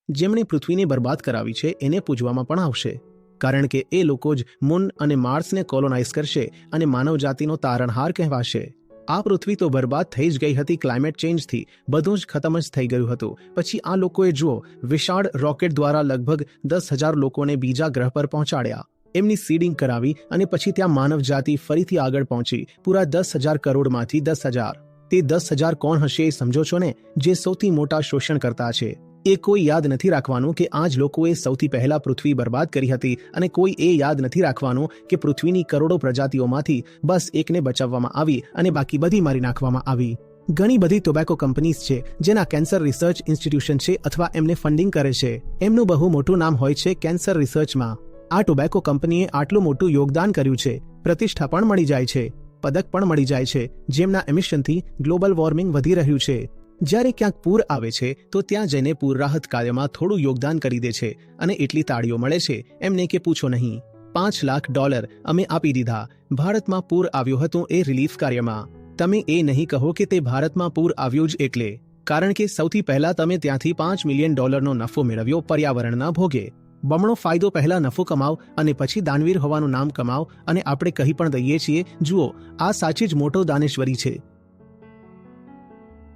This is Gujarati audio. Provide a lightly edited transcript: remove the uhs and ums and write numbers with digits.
જેમણે પૃથ્વીને બરબાદ કરાવી છે એને પૂજવામાં પણ આવશે, કારણ કે એ લોકો જ મૂન અને માર્સને કોલોનાઇઝ કરશે અને માનવજાતિનો તારણહાર કહેવાશે. આ પૃથ્વી તો બરબાદ થઈ જ ગઈ હતી. ક્લાઇમેટ ચેન્જથી બધું જ ખતમ જ થઈ ગયું હતું. પછી આ લોકોએ જુઓ વિશાળ રોકેટ દ્વારા લગભગ 10,000 લોકોને બીજા ગ્રહ પર પહોંચાડ્યા, એમની સીડિંગ કરાવી અને પછી ત્યાં માનવજાતિ ફરીથી આગળ પહોંચી. પૂરા 10,000 કરોડમાંથી 10,000. તે 10,000 કોણ હશે એ સમજો છો ને, જે સૌથી મોટા શોષણકર્તા છે. એ કોઈ યાદ નથી રાખવાનું કે આ જ લોકોએ સૌથી પહેલા પૃથ્વી બરબાદ કરી હતી, અને કોઈ એ યાદ નથી રાખવાનું કે પૃથ્વીની કરોડો પ્રજાતિઓમાંથી બસ એકને બચાવવામાં આવી અને બાકી બધી મારી નાખવામાં આવી. ઘણી બધી ટોબેકો કંપનીઝ છે જેના કેન્સર રિસર્ચ ઇન્સ્ટિટ્યુશન છે અથવા એમને ફંડિંગ કરે છે. એમનું બહુ મોટું નામ હોય છે કેન્સર રિસર્ચમાં. આ ટોબેકો કંપનીએ આટલું મોટું યોગદાન કર્યું છે, પ્રતિષ્ઠા પણ મળી જાય છે, પદક પણ મળી જાય છે, જેમના એમિશનથી ગ્લોબલ વોર્મિંગ વધી રહ્યું છે. જ્યારે ક્યાંક પૂર આવે છે તો ત્યાં જઈને પૂર રાહત કાર્યમાં થોડું યોગદાન કરી દે છે અને એટલી તાળીઓ મળે છે એમને કે પૂછો નહીં. $5 લાખ અમે આપી દીધા. ભારતમાં પૂર આવ્યું હતું એ રિલીફ કાર્યમાં. તમે એ નહીં કહો કે તે ભારતમાં પૂર આવ્યું જ એટલે, કારણ કે સૌથી પહેલા તમે ત્યાંથી $5 મિલિયન નફો મેળવ્યો પર્યાવરણના ભોગે. બમણો ફાયદો પહેલા નફો કમાવ અને પછી દાનવીર હોવાનું નામ કમાવ, અને આપણે કહી પણ દઈએ છીએ, જુઓ આ સાચી જ મોટો દાનેશ્વરી છે.